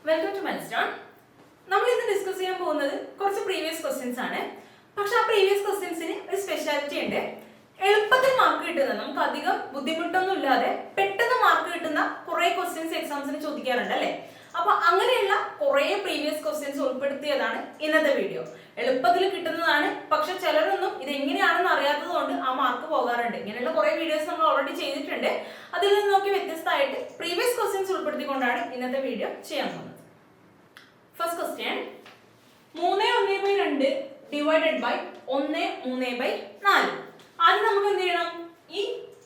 Welcome to milestone. നമ്മൾ ഇന്ന് discuss ചെയ്യാൻ പോകുന്നത് കുറച്ച് പ്രീവിയസ് ക്വസ്റ്റ്യൻസ് ആണ്. പക്ഷെ ആ പ്രീവിയസ് ക്വസ്റ്റ്യൻസിന് ഒരു സ്പെഷ്യാലിറ്റി ഉണ്ട്. എളുപ്പത്തിൽ മാർക്ക് കിട്ടുന്ന, നമുക്ക് അധികം ബുദ്ധിമുട്ടൊന്നും ഇല്ലാതെ പെട്ടെന്ന് മാർക്ക് കിട്ടുന്ന കുറെ ക്വസ്റ്റ്യൻസ് എക്സാംസിന് ചോദിക്കാറുണ്ട് അല്ലേ? അപ്പൊ അങ്ങനെയുള്ള കുറെ പ്രീവിയസ് ക്വസ്റ്റ്യൻസ് ഉൾപ്പെടുത്തിയതാണ് ഇന്നത്തെ വീഡിയോ. എളുപ്പത്തിൽ കിട്ടുന്നതാണ്, പക്ഷെ ചിലരൊന്നും ഇത് എങ്ങനെയാണെന്ന് അറിയാത്തത് കൊണ്ട് ആ മാർക്ക് പോകാറുണ്ട്. ഇങ്ങനെയുള്ള കുറെ വീഡിയോസ് നമ്മൾ ഓൾറെഡി ചെയ്തിട്ടുണ്ട്. അതിൽ നിന്ന് നോക്കി വ്യത്യസ്തമായിട്ട് പ്രീവിയസ് ക്വസ്റ്റ്യൻസ് ഉൾപ്പെടുത്തിക്കൊണ്ടാണ് ഇന്നത്തെ വീഡിയോ ചെയ്യാൻ പോകുന്നത്. First question, 3/1/2 divided by 1/3/4. ആദ്യം നമുക്ക് എന്ത് ചെയ്യണം? ഈ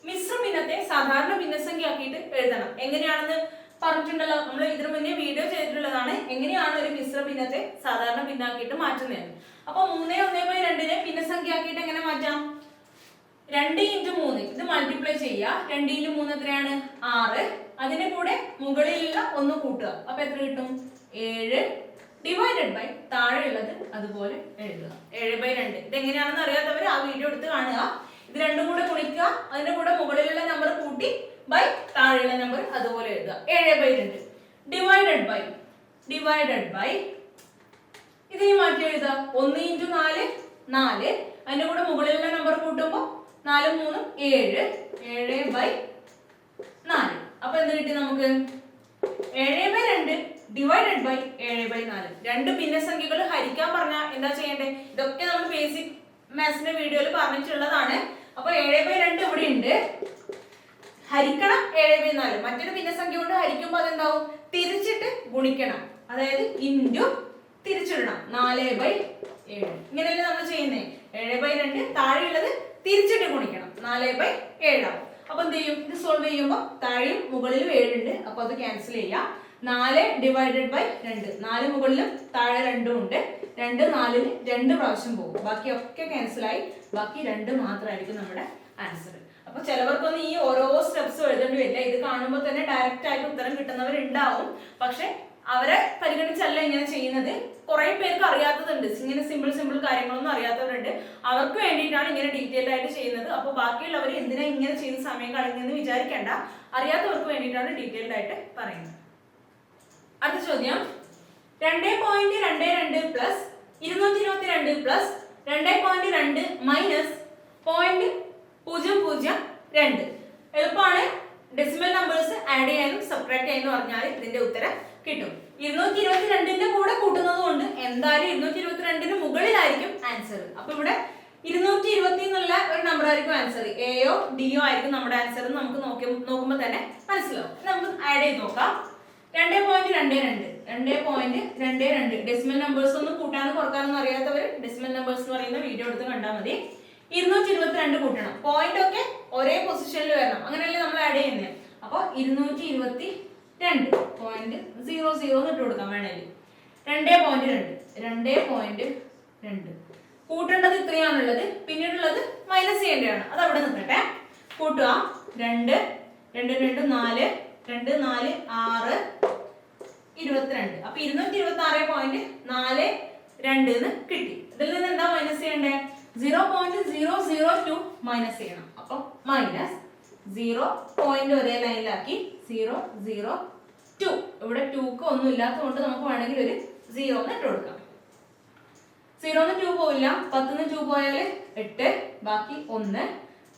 മിശ്ര ഭിന്നത്തെ സാധാരണ ഭിന്നസംഖ്യ ആക്കിയിട്ട് എഴുതണം. എങ്ങനെയാണെന്ന് പറഞ്ഞിട്ടുണ്ടല്ലോ, നമ്മൾ ഇതിനു മുന്നേ വീഡിയോ ചെയ്തിട്ടുള്ളതാണ് എങ്ങനെയാണ് ഒരു മിശ്ര ഭിന്നത്തെ സാധാരണ ഭിന്നാക്കിയിട്ട് മാറ്റുന്നത്. അപ്പൊ 3/1/2 ഭിന്നസംഖ്യ ആക്കിയിട്ട് എങ്ങനെ മാറ്റാം? 2 × 3 ഇത് മൾട്ടിപ്ലൈ ചെയ്യുക. 2 × 3 എത്രയാണ്? 6. അതിന്റെ കൂടെ മുകളിലുള്ള 1 കൂട്ടുക. അപ്പൊ എത്ര കിട്ടും? 7 ഡിവൈഡഡ് ബൈ താഴെയുള്ളത് അതുപോലെ എഴുതുക. 7/2. ഇത് എങ്ങനെയാണെന്ന് അറിയാത്തവർ ആ വീഡിയോ എടുത്ത് കാണുക. ഇത് രണ്ടും കൂടെ ഗുണിക്കുക, അതിന്റെ കൂടെ മുകളിലുള്ള നമ്പർ കൂട്ടി ബൈ താഴെയുള്ള നമ്പർ അതുപോലെ എഴുതുക. 7/2 ഡിവൈഡഡ് ബൈ ഇതിനെ മാറ്റി എഴുതുക. 1 × 4 4. അതിന്റെ കൂടെ മുകളിലുള്ള നമ്പർ കൂട്ടുമ്പോൾ 4 3 7. 7/4. അപ്പൊ എന്ത് കിട്ടി നമുക്ക്? 7/2 ഡിവൈഡഡ് ബൈ 7/4. രണ്ട് ഭിന്നസംഖ്യകൾ ഹരിക്കാൻ പറഞ്ഞാൽ എന്താ ചെയ്യേണ്ടത്? ഇതൊക്കെ നമ്മൾ ബേസിക് മാത്സിന്റെ വീഡിയോയിൽ പറഞ്ഞിട്ടുള്ളതാണ്. അപ്പൊ 7/2 ഇവിടെ ഉണ്ട്, ഹരിക്കണം 7/4. മറ്റൊരു ഭിന്നസംഖ്യ കൊണ്ട് ഹരിക്കുമ്പോൾ അതെന്താവും? തിരിച്ചിട്ട് ഗുണിക്കണം, അതായത് ഇൻറ്റു തിരിച്ചിടണം. 4/7. ഇങ്ങനെയല്ലേ നമ്മൾ ചെയ്യുന്നത്? 7/2 താഴെയുള്ളത് തിരിച്ചിട്ട് ഗുണിക്കണം, 4/7 ആവും. അപ്പൊ എന്ത് ചെയ്യും? ഇത് സോൾവ് ചെയ്യുമ്പോൾ താഴെയും മുകളിലും 7 ഉണ്ട്, അപ്പൊ അത് ക്യാൻസൽ ചെയ്യാം. 4 ഡിവൈഡഡ് ബൈ 2. 4 മുകളിലും താഴെ 2 ഉണ്ട്. 2 4-ന് 2 പ്രാവശ്യം പോകും. ബാക്കിയൊക്കെ ക്യാൻസൽ ആയി, ബാക്കി 2 മാത്രമായിരിക്കും നമ്മുടെ ആൻസർ. അപ്പൊ ചിലവർക്കൊന്നും ഈ ഓരോ സ്റ്റെപ്സും എഴുതേണ്ടി വരില്ല. ഇത് കാണുമ്പോൾ തന്നെ ഡയറക്റ്റ് ആയിട്ട് ഉത്തരം കിട്ടുന്നവരുണ്ടാവും. പക്ഷെ അവരെ പരിഗണിച്ചല്ല ഇങ്ങനെ ചെയ്യുന്നത്. കുറെ പേർക്ക് അറിയാത്തതുണ്ട്, ഇങ്ങനെ സിമ്പിൾ കാര്യങ്ങളൊന്നും അറിയാത്തവരുണ്ട്. അവർക്ക് വേണ്ടിയിട്ടാണ് ഇങ്ങനെ ഡീറ്റെയിൽഡ് ആയിട്ട് ചെയ്യുന്നത്. അപ്പൊ ബാക്കിയുള്ളവർ എന്തിനാ ഇങ്ങനെ ചെയ്ത് സമയം കളഞ്ഞെന്ന് വിചാരിക്കേണ്ട. അറിയാത്തവർക്ക് വേണ്ടിയിട്ടാണ് ഡീറ്റെയിൽഡ് ആയിട്ട് പറയുന്നത്. അടുത്ത ചോദ്യം, 2.22 പ്ലസ് 222 പ്ലസ് 2.2 മൈനസ് 0.002. എളുപ്പമാണ്. ഡെസിമൽ നമ്പേഴ്സ് ആഡ് ചെയ്യാനും സബ്ട്രാക്ട് ചെയ്യാനും പറഞ്ഞാൽ ഇതിന്റെ ഉത്തരം കിട്ടും. 222ന്റെ കൂടെ കൂട്ടുന്നത് കൊണ്ട് എന്തായാലും 222ന് മുകളിലായിരിക്കും ആൻസർ. അപ്പൊ ഇവിടെ 220 എന്നുള്ള ഒരു നമ്പർ ആയിരിക്കും ആൻസർ. എയോ ഡിയോ ആയിരിക്കും നമ്മുടെ ആൻസർ. നമുക്ക് നോക്കുമ്പോൾ തന്നെ മനസ്സിലാവും. നമുക്ക് ആഡ് ചെയ്ത് നോക്കാം. 2.22 ഡെസിമൽ നമ്പേഴ്സ് ഒന്നും കൂട്ടാനും കുറക്കാനൊന്നും അറിയാത്തവർ ഡെസിമൽ നമ്പേഴ്സ് എന്ന് പറയുന്ന വീഡിയോ എടുത്ത് കണ്ടാൽ മതി. 222 കൂട്ടണം. പോയിന്റ് ഒക്കെ ഒരേ പൊസിഷനിൽ വരണം, അങ്ങനെയല്ലേ നമ്മൾ ആഡ് ചെയ്യുന്നത്. അപ്പൊ 222.00 ഇട്ട് കൊടുക്കാം വേണമെങ്കിൽ. 2.2 കൂട്ടേണ്ടത് ഇത്രയാണുള്ളത്, പിന്നീടുള്ളത് മൈനസ് ചെയ്യേണ്ടതാണ്. അത് അവിടെ നിൽക്കട്ടെ. കൂട്ടുക. 2 2 2 4 2 4 6 22. അപ്പൊ 226.42 കിട്ടി. ഇതിൽ നിന്ന് എന്താ മൈനസ് ചെയ്യണ്ടേ? 0.002 മൈനസ് ചെയ്യണം. അപ്പൊ മൈനസ് 0 പോയിന്റ് ഒരേ ലൈനിലാക്കി 002. ഇവിടെ 2ക്ക് ഒന്നും ഇല്ലാത്തതുകൊണ്ട് നമുക്ക് വേണമെങ്കിൽ ഒരു 0 എന്ന് ഇട്ട് കൊടുക്കാം. 0ന്ന് 2 പോയില്ല, 10ന്ന് 2 പോയാൽ 8, ബാക്കി 1.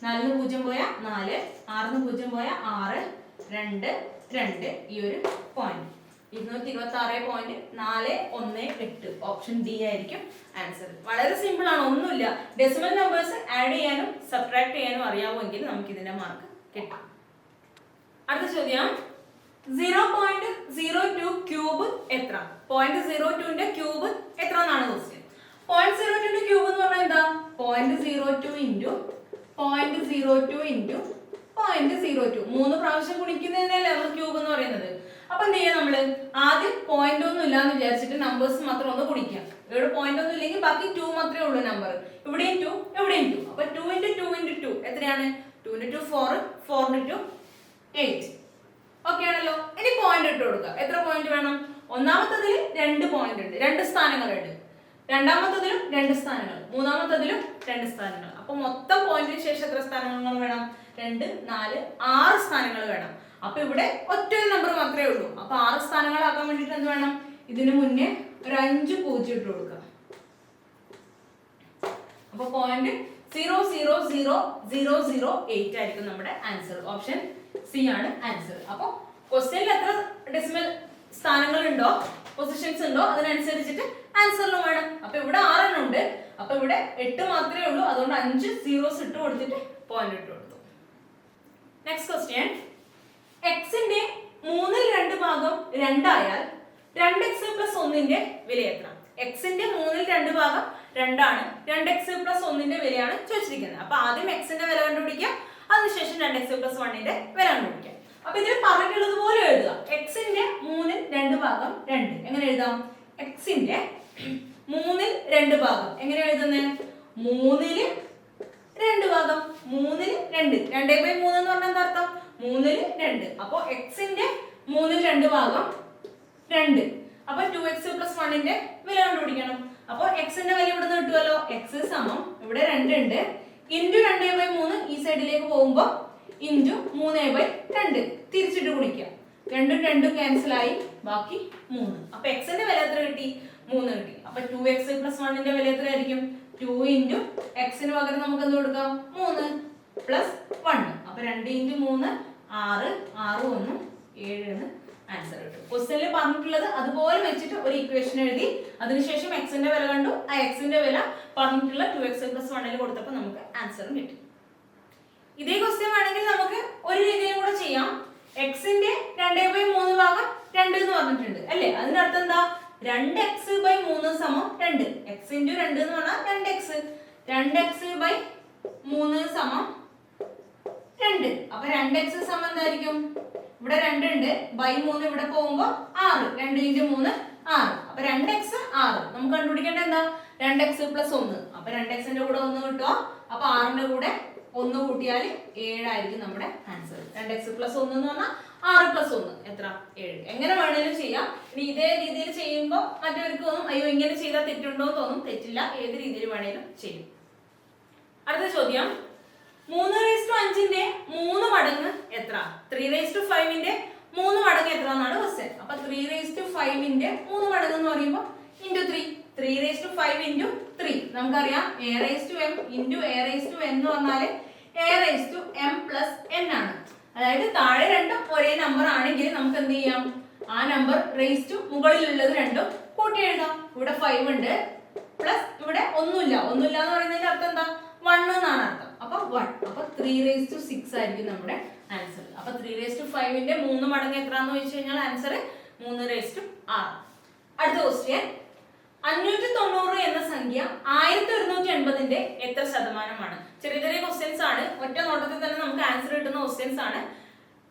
4ന്ന് 0 പോയാൽ 4, 6ന്ന് 0 പോയാൽ 6, 2 2. ഈ ഒരു പോയിന്റ് 226.418. ഓപ്ഷൻ ഡി ആയിരിക്കും ആൻസർ. വളരെ സിമ്പിൾ ആണ്, ഒന്നുമില്ല. ഡെസിമൽ നമ്പേഴ്സ് ആഡ് ചെയ്യാനും സബ്ട്രാക്ട് ചെയ്യാനും അറിയാമെങ്കിൽ നമുക്ക് ഇതിന്റെ മാർക്ക് കിട്ടും. അടുത്ത ചോദ്യം, 0.02 ക്യൂബ് എത്ര? 0.02ന്റെ ക്യൂബ് എത്ര എന്നാണ് ക്വസ്റ്റ്യൻ. 0.02ന്റെ ക്യൂബ് എന്ന് പറഞ്ഞാൽ എന്താ? 0.02 ഇൻറ്റു 0.02 ഇൻറ്റു 0.02. 3 പ്രാവശ്യം ഗുണിക്കുന്നതിനല്ലേ നമ്മൾ ക്യൂബ് എന്ന് പറയുന്നത്. അപ്പൊ എന്ത് ചെയ്യാം? നമ്മള് ആദ്യം പോയിന്റ് ഒന്നും ഇല്ലാന്ന് വിചാരിച്ചിട്ട് നമ്പേഴ്സ് മാത്രം ഒന്ന് ഗുണിക്കാം. ഇവിടെ പോയിന്റ് ഒന്നും ഇല്ലെങ്കിൽ ബാക്കി 2 മാത്രമേ ഉള്ളൂ നമ്പർ. ഇവിടെയും 2 ഇവിടെയും 2. അപ്പൊ 2 × 2 × 2 എത്രയാണ്? 2 × 2 4, 4 × 2 8. ഓക്കെ ആണല്ലോ. ഇനി പോയിന്റ് ഇട്ട് കൊടുക്കുക. എത്ര പോയിന്റ് വേണം? ഒന്നാമത്തതിൽ 2 പോയിന്റ് ഉണ്ട്, 2 സ്ഥാനങ്ങളുണ്ട്. രണ്ടാമത്തതിലും 2 സ്ഥാനങ്ങൾ, മൂന്നാമത്തതിലും 2 സ്ഥാനങ്ങൾ. അപ്പൊ മൊത്തം പോയിന്റിന് ശേഷം എത്ര സ്ഥാനങ്ങൾ വേണം? 2 4 6 സ്ഥാനങ്ങൾ വേണം. അപ്പൊ ഇവിടെ ഒറ്റ നമ്പർ മാത്രമേ ഉള്ളൂ. അപ്പൊ 6 സ്ഥാനങ്ങളാക്കാൻ വേണ്ടിട്ട് എന്ത് വേണം? ഇതിനു മുന്നേ ഒരു 5 0 ഇട്ട് കൊടുക്കാം. അപ്പൊ 0.00008 ആയിരിക്കും നമ്മുടെ ആൻസർ. ഓപ്ഷൻ സി ആണ് ആൻസർ. അപ്പൊ ക്വസ്റ്റ്യനിൽ എത്ര ഡെസിമൽ സ്ഥാനങ്ങൾ ഉണ്ടോ, പൊസിഷൻസ് ഉണ്ടോ, അതിനനുസരിച്ചിട്ട് ആൻസറിലും വേണം. അപ്പൊ ഇവിടെ 6 എണ്ണം ഉണ്ട്. അപ്പൊ ഇവിടെ 8 മാത്രമേ ഉള്ളൂ. അതുകൊണ്ട് 5 zeros ഇട്ട് കൊടുത്തിട്ട് പോയിന്റ് ഇട്ട് കൊടുത്തു. നെക്സ്റ്റ് ക്വസ്റ്റ്യൻ, എക്സിന്റെ 2/3 ഭാഗം 2 ആയാൽ 2x + 1ന്റെ വില എത്ര? എക്സിന്റെ 2/3 ഭാഗം 2 ആണ്. 2x + 1ന്റെ വിലയാണ് ചോദിച്ചിരിക്കുന്നത്. അപ്പൊ ആദ്യം എക്സിന്റെ വില കണ്ടുപിടിക്കുക, അതിനുശേഷം 2x + 1ന്റെ വില കണ്ടുപിടിക്കുക. അപ്പൊ ഇതിൽ പറഞ്ഞിട്ടുള്ളത് പോലെ എഴുതുക. എക്സിന്റെ 2/3 ഭാഗം 2 എങ്ങനെ എഴുതാം? എക്സിന്റെ 2/3 ഭാഗം എങ്ങനെ എഴുതുന്നത്? 3/2 ഭാഗം 3/2 2/3 എന്ന് പറഞ്ഞാൽ എന്താ അർത്ഥം? 3/2. അപ്പൊ എക്സിന്റെ 3/2 ഭാഗം 2. അപ്പൊ 2x + 1ന്റെ വില കണ്ടുപിടിക്കണം. അപ്പൊ എക്സിന്റെ വില ഇവിടെ നിന്ന് കിട്ടുമല്ലോ. എക്സ് സമം ഇവിടെ 2 ഉണ്ട് ഇൻറ്റു 2/3 ഈ സൈഡിലേക്ക് പോകുമ്പോ ഇൻറ്റു 3/2 തിരിച്ചിട്ട് ഗുണിക്കാം. 2ഉം 2ഉം ക്യാൻസൽ ആയി, ബാക്കി 3. അപ്പൊ എക്സിന്റെ വില എത്ര കിട്ടി? 3 കിട്ടി. അപ്പൊ 2x + 1ന്റെ വില എത്ര ആയിരിക്കും? 2 ഇൻറ്റു എക്സിന് പകരം നമുക്ക് എന്ത് കൊടുക്കാം? 3 + 1. അപ്പൊ 2 ഇൻറ്റു 3 6 6 1 7 എന്ന് ആൻസർ കിട്ടും. ക്വസ്റ്റ്യനിൽ പറഞ്ഞിട്ടുള്ളത് അതുപോലെ വെച്ചിട്ട് ഒരു ഇക്വേഷൻ എഴുതി, അതിനുശേഷം എക്സിന്റെ വില കണ്ടു, ആ എക്സിന്റെ വില പറഞ്ഞിട്ടുള്ള 2x + 1ൽ കൊടുത്തപ്പോൾ നമുക്ക് ആൻസറും കിട്ടി. ഇതേ ക്വസ്റ്റ്യൻ വേണമെങ്കിൽ നമുക്ക് ഒരു രീതിയിലും കൂടെ ചെയ്യാം. എക്സിന്റെ 2/3 ഭാഗം 2 എന്ന് പറഞ്ഞിട്ടുണ്ട് അല്ലേ? അതിനർത്ഥം എന്താ? 2x / 3 സമം 2. x × 2 എന്ന് പറഞ്ഞാൽ 2x. 2x / 3 സമം 2. അപ്പൊ 2x സമം എന്തായിരിക്കും? ഇവിടെ 2 ഉണ്ട്, ബൈ 3 ഇവിടെ പോകുമ്പോ 6. 2 × 3 6. അപ്പൊ 2x 6. നമുക്ക് കണ്ടുപിടിക്കേണ്ട എന്താ? 2x + 1. അപ്പൊ 2xന്റെ കൂടെ 1 കിട്ടുക. അപ്പൊ 6ന്റെ കൂടെ 1 കൂട്ടിയാൽ 7 ആയിരിക്കും നമ്മുടെ ആൻസർ. 2x + 1 എന്ന് പറഞ്ഞാൽ 6 + 1 എത്ര? 7. എങ്ങനെ വേണേലും ചെയ്യാം. ഇനി ഇതേ രീതിയിൽ ചെയ്യുമ്പോൾ മറ്റവർക്ക് തോന്നും അയ്യോ ഇങ്ങനെ ചെയ്താൽ തെറ്റുണ്ടോ എന്ന് തോന്നും. തെറ്റില്ല, ഏത് രീതിയിൽ വേണേലും ചെയ്യും. അടുത്ത ചോദ്യം, 3/5ന്റെ 3 മടങ്ങ് എത്ര? 3/5ന്റെ 3 മടങ്ങ് എത്ര എന്നാണ് ക്വസ്റ്റ്യൻ. അപ്പൊ 3/5ന്റെ 3 മടങ്ങ് എന്ന് പറയുമ്പോൾ ഇൻറ്റു 3. 3/5 ഇൻറ്റു 3 നമുക്കറിയാം a⁴m ഇൻറ്റു a⁴n എന്ന് പറഞ്ഞാല് a⁴m + n ആണ്. അതായത് താഴെ രണ്ടും ഒരേ നമ്പർ ആണെങ്കിൽ നമുക്ക് എന്ത് ചെയ്യാം? ആ നമ്പർ റേസ് ടു മുകളിലുള്ളത് രണ്ടും കൂട്ടി എഴുതാം. ഇവിടെ 5 ഉണ്ട് പ്ലസ് ഇവിടെ ഒന്നുമില്ല എന്ന് പറയുന്നതിന്റെ അർത്ഥം എന്താ? 1 എന്നാണ് അർത്ഥം. അപ്പൊ 1. അപ്പൊ 3/6 ആയിരിക്കും നമ്മുടെ ആൻസർ. അപ്പൊ 3/5ന്റെ 3 മടങ്ങ് എത്രയാണെന്ന് ചോദിച്ചു കഴിഞ്ഞാൽ ആൻസർ 3/6. അടുത്ത ക്വസ്റ്റ്യൻ, 590 എന്ന സംഖ്യ 1180ന്റെ എത്ര ശതമാനമാണ്? ചെറിയ ചെറിയ ക്വസ്റ്റ്യൻസ് ആണ്, ഒറ്റ നോട്ടത്തിൽ തന്നെ നമുക്ക് ആൻസർ കിട്ടുന്ന ക്വസ്റ്റ്യൻസ് ആണ്.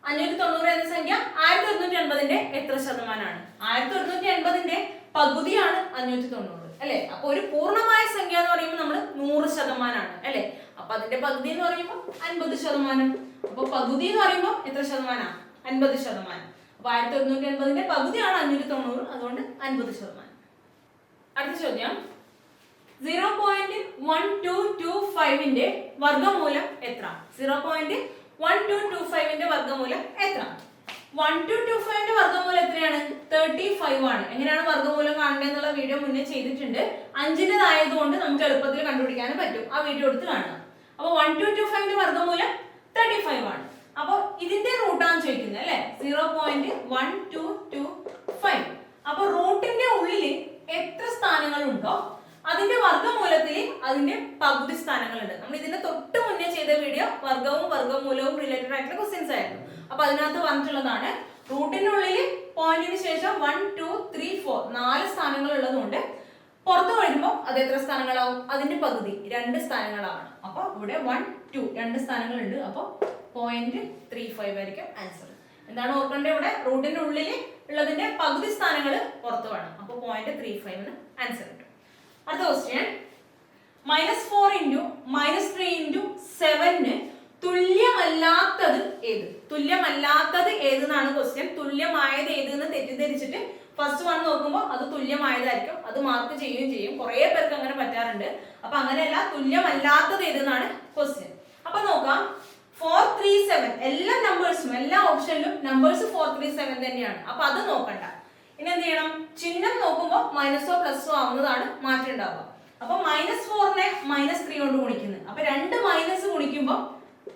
590 എന്ന സംഖ്യ 1180ന്റെ എത്ര ശതമാനമാണ്? 1180ന്റെ പകുതിയാണ് 590 അല്ലെ? അപ്പൊ ഒരു പൂർണ്ണമായ സംഖ്യ എന്ന് പറയുമ്പോൾ നമ്മൾ 100% അല്ലെ? അപ്പൊ അതിന്റെ പകുതി എന്ന് പറയുമ്പോൾ 50%. അപ്പൊ പകുതി എന്ന് പറയുമ്പോൾ എത്ര ശതമാനം? 50%. അപ്പൊ 1180ന്റെ പകുതിയാണ് 590, അതുകൊണ്ട് 50%. അടുത്ത ചോദ്യം, 0.1225ന്റെ വർഗ്ഗമൂലം എത്ര? 0.1225ന്റെ വർഗ്ഗമൂലം എത്ര? 1225ന്റെ വർഗ്ഗമൂലം എത്രയാണ്? 35 ആണ്. എങ്ങനെയാണ് വർഗ്ഗമൂലം കാണേണ്ടതെന്നുള്ള വീഡിയോ മുന്നേ ചെയ്തിട്ടുണ്ട്. 5ൻ്റെതായതുകൊണ്ട് നമുക്ക് എളുപ്പത്തിൽ കണ്ടുപിടിക്കാനും പറ്റും. ആ വീഡിയോ എടുത്ത് കാണുക. അപ്പൊ 1225ന്റെ വർഗ്ഗമൂലം 35 ആണ്. അപ്പൊ ഇതിന്റെ റൂട്ടാണ് ചോദിക്കുന്നത് അല്ലെ? 0.1225. അപ്പൊ റൂട്ടിന്റെ ഉള്ളിൽ എത്ര സ്ഥാനങ്ങൾ ഉണ്ടോ അതിന്റെ വർഗ്ഗമൂലത്തിൽ അതിന്റെ പകുതി സ്ഥാനങ്ങളുണ്ട്. നമ്മൾ ഇതിന്റെ തൊട്ട് മുന്നേ ചെയ്ത വീഡിയോ വർഗ്ഗവും വർഗ്ഗമൂലവും റിലേറ്റഡ് ആയിട്ടുള്ള ക്വസ്റ്റ്യൻസ് ആയിരുന്നു. അപ്പൊ അതിനകത്ത് പറഞ്ഞിട്ടുള്ളതാണ് റൂട്ടിനുള്ളിൽ പോയിന്റിന് ശേഷം 1 2 3 4 4 സ്ഥാനങ്ങൾ ഉള്ളതുകൊണ്ട് പുറത്തു വരുമ്പോൾ അത് എത്ര സ്ഥാനങ്ങളാവും? അതിന്റെ പകുതി 2 സ്ഥാനങ്ങളാവണം. അപ്പൊ ഇവിടെ 1 2 2 സ്ഥാനങ്ങളുണ്ട്. അപ്പൊ 0.35 ആയിരിക്കും ആൻസർ. എന്താണ് ഓർക്കേണ്ടത്? ഇവിടെ റൂട്ടിന്റെ ഉള്ളിൽ ഉള്ളതിന്റെ പകുതി സ്ഥാനങ്ങൾ പുറത്തു വേണം. അപ്പൊ 0.35 ആൻസർ കിട്ടും. അടുത്ത ക്വസ്റ്റ്യൻ, -4 ഇൻറ്റു -3 ഇൻറ്റു 7 തുല്യമല്ലാത്തത് ഏത്? തുല്യമല്ലാത്തത് ഏതെന്നാണ് ക്വസ്റ്റ്യൻ. തുല്യമായത് ഏതെന്ന് തെറ്റിദ്ധരിച്ചിട്ട് ഫസ്റ്റ് വൺ നോക്കുമ്പോൾ അത് തുല്യമായതായിരിക്കും, അത് മാർക്ക് ചെയ്യുകയും ചെയ്യും. കുറെ പേർക്ക് അങ്ങനെ പറ്റാറുണ്ട്. അപ്പൊ അങ്ങനെയല്ല, തുല്യമല്ലാത്തത് ഏതെന്നാണ് ക്വസ്റ്റ്യൻ. അപ്പൊ നോക്കാം, 437 എല്ലാ നമ്പേഴ്സും എല്ലാ ഓപ്ഷനിലും നമ്പേഴ്സ് 437 തന്നെയാണ്. അപ്പൊ അത് നോക്കണ്ട. ഇനി എന്ത് ചെയ്യണം? ചിഹ്നം നോക്കുമ്പോൾ മൈനസോ പ്ലസോ ആവുന്നതാണ് മാറ്റം ഉണ്ടാവുക. അപ്പൊ -4നെ -3 കൊണ്ട് ഗുണിക്കുന്നത്. അപ്പൊ 2 മൈനസ് ഗുണിക്കുമ്പോൾ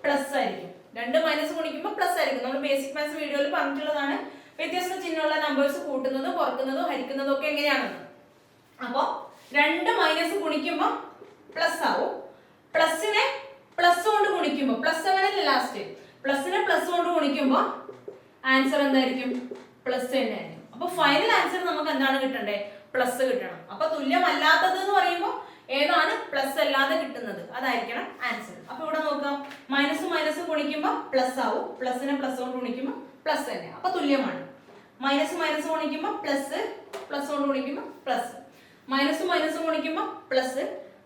പ്ലസ് ആയിരിക്കും. 2 മൈനസ് ഗുണിക്കുമ്പോൾ പ്ലസ് ആയിരിക്കും. നമ്മൾ ബേസിക് മാത്സ് വീഡിയോയിൽ പറഞ്ഞിട്ടുള്ളതാണ് വ്യത്യസ്ത ചിഹ്നമുള്ള നമ്പേഴ്സ് കൂട്ടുന്നതും കുറക്കുന്നതും ഹരിക്കുന്നതും ഒക്കെ എങ്ങനെയാണെന്ന്. അപ്പൊ 2 മൈനസ് ഗുണിക്കുമ്പോൾ പ്ലസ് ആവും. പ്ലസിനെ പ്ലസ് കൊണ്ട് ഗുണിക്കുമ്പോൾ +7 അല്ലേ ലാസ്റ്റ്, പ്ലസിനെ പ്ലസ് കൊണ്ട് ഗുണിക്കുമ്പോൾ ആൻസർ എന്തായിരിക്കും? പ്ലസ് തന്നെ ആയിരിക്കും. അപ്പൊ ഫൈനൽ ആൻസർ നമുക്ക് എന്താണ് കിട്ടണ്ടേ? പ്ലസ് കിട്ടണം. അപ്പൊ തുല്യമല്ലാത്തത് എന്ന് പറയുമ്പോൾ ഏതാണ് പ്ലസ് അല്ലാതെ കിട്ടുന്നത് അതായിരിക്കണം ആൻസർ. അപ്പൊ ഇവിടെ നോക്കാം, മൈനസ് മൈനസ് ഗുണിക്കുമ്പോൾ പ്ലസ് ആവും, പ്ലസിനെ പ്ലസ് കൊണ്ട് ഗുണിക്കുമ്പോൾ പ്ലസ് തന്നെ. അപ്പൊ തുല്യമാണ്. മൈനസ് മൈനസ് ഗുണിക്കുമ്പോൾ പ്ലസ്, പ്ലസ് കൊണ്ട് ഗുണിക്കുമ്പോൾ പ്ലസ്, മൈനസ് മൈനസ് ഗുണിക്കുമ്പോൾ പ്ലസ്,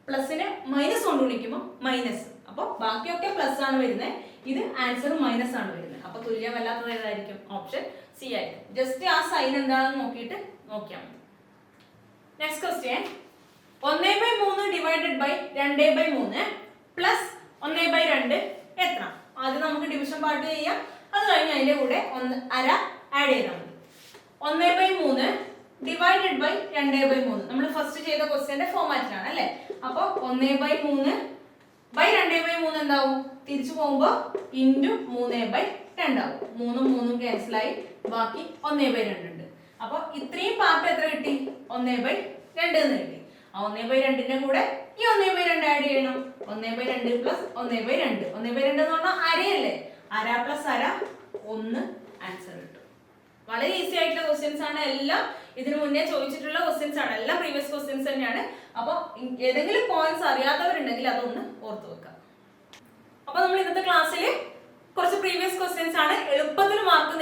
പ്ലസിനെ മൈനസ് കൊണ്ട് ഗുണിക്കുമ്പോൾ മൈനസ്. അപ്പൊ ബാക്കിയൊക്കെ പ്ലസ് ആണ് വരുന്നത്, ഇത് ആൻസർ മൈനസ് ആണ് വരുന്നത്. അപ്പൊ തുല്യമല്ലാത്തത് ഏതായിരിക്കും? ഓപ്ഷൻ സി ആയിരിക്കും. ജസ്റ്റ് ആ സൈൻ എന്താണെന്ന് നോക്കിയിട്ട് നോക്കിയാൽ മതി. Next question, 1/3 divided by 2/3 plus 1/2 എത്ര? ആദ്യം നമുക്ക് ഡിവിഷൻ പാർട്ട് ചെയ്യാം, അത് കഴിഞ്ഞ് അതിന്റെ കൂടെ 1/2 ആഡ് ചെയ്താൽ മതി. 1/3 ഡിവൈഡഡ് ബൈ 2/3 നമ്മൾ ഫസ്റ്റ് ചെയ്ത ക്വസ്റ്റ്യന്റെ ഫോർമാറ്റിലാണ് അല്ലേ. അപ്പൊ 1/3 ബൈ 2/3 എന്താവും? തിരിച്ചു പോകുമ്പോ ഇൻറ്റു 3/2 ആവും. 3ഉം 3ഉം ക്യാൻസൽ ആയി, ബാക്കി 1/2 ഉണ്ട്. അപ്പൊ ഇത്രയും പാർട്ട് എത്ര കിട്ടി? 1/2 എന്ന് കിട്ടി. ആ 1/2ന്റെ കൂടെ ഈ 1/2 ആഡ് ചെയ്യണം. 1/2 പ്ലസ് 1/2. 1/2 എന്ന് പറഞ്ഞാൽ അരയല്ലേ, അര പ്ലസ് അര 1 ആൻസർ കിട്ടും. വളരെ ഈസി ആയിട്ടുള്ള ക്വസ്റ്റ്യൻസ് ആണ് എല്ലാം. ഇതിനു മുന്നേ ചോദിച്ചിട്ടുള്ള ക്വസ്റ്റ്യൻസ് ആണ്, എല്ലാം പ്രീവിയസ് ക്വസ്റ്റ്യൻസ് തന്നെയാണ്. അപ്പൊ ഏതെങ്കിലും പോയിന്റ്സ് അറിയാത്തവരുണ്ടെങ്കിൽ അതൊന്ന് ഓർത്തു വെക്കാം. അപ്പൊ നമ്മൾ ഇന്നത്തെ ക്ലാസ്സിൽ കുറച്ച് പ്രീവിയസ് ക്വസ്റ്റ്യൻസ് ആണ്, എളുപ്പത്തിൽ മാർക്ക്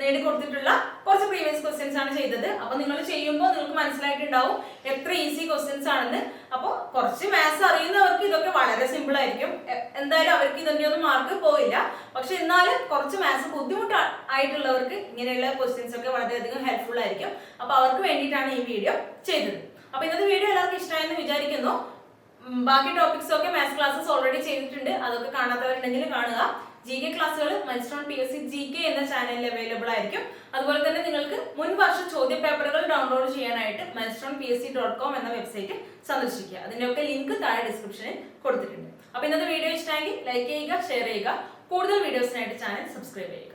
നേടിക്കൊടുത്തിട്ടുള്ള കുറച്ച് പ്രീവിയസ് ക്വസ്റ്റ്യൻസ് ആണ് ചെയ്തത്. അപ്പൊ നിങ്ങൾ ചെയ്യുമ്പോൾ നിങ്ങൾക്ക് മനസ്സിലായിട്ടുണ്ടാവും എത്ര ഈസി ക്വസ്റ്റ്യൻസ് ആണെന്ന്. അപ്പോൾ കുറച്ച് മാത്സ് അറിയുന്നവർക്ക് ഇതൊക്കെ വളരെ സിമ്പിൾ ആയിരിക്കും. എന്തായാലും അവർക്ക് ഇതിന്റെ ഒന്നും മാർക്ക് പോയില്ല. പക്ഷെ എന്നാലും കുറച്ച് മാത്സ് ബുദ്ധിമുട്ടായിട്ടുള്ളവർക്ക് ഇങ്ങനെയുള്ള ക്വസ്റ്റ്യൻസ് ഒക്കെ വളരെയധികം ഹെൽപ്ഫുൾ ആയിരിക്കും. അപ്പൊ അവർക്ക് വേണ്ടിയിട്ടാണ് ഈ വീഡിയോ ചെയ്തത്. അപ്പൊ ഇന്നത്തെ വീഡിയോ എല്ലാവർക്കും ഇഷ്ടമായെന്ന് വിചാരിക്കുന്നു. ബാക്കി ടോപ്പിക്സ് ഒക്കെ മാത്സ് ക്ലാസ്സസ് ഓൾറെഡി ചെയ്തിട്ടുണ്ട്, അതൊക്കെ കാണാത്തവരുണ്ടെങ്കിൽ കാണുക. GK ക്ലാസ്സുകൾ മൈൽസ്റ്റോൺ PSC GK എന്ന ചാനലിൽ അവൈലബിൾ ആയിരിക്കും. അതുപോലെ തന്നെ നിങ്ങൾക്ക് മുൻ വർഷ ചോദ്യ പേപ്പറുകൾ ഡൗൺലോഡ് ചെയ്യാനായിട്ട് milestonepsc.com എന്ന വെബ്സൈറ്റ് സന്ദർശിക്കുക. അതിൻ്റെയൊക്കെ ലിങ്ക് താഴെ ഡിസ്ക്രിപ്ഷനിൽ കൊടുത്തിട്ടുണ്ട്. അപ്പോൾ ഇന്നത്തെ വീഡിയോ ഇഷ്ടമെങ്കിൽ ലൈക്ക് ചെയ്യുക, ഷെയർ ചെയ്യുക. കൂടുതൽ വീഡിയോസിനായിട്ട് ചാനൽ സബ്സ്ക്രൈബ് ചെയ്യുക.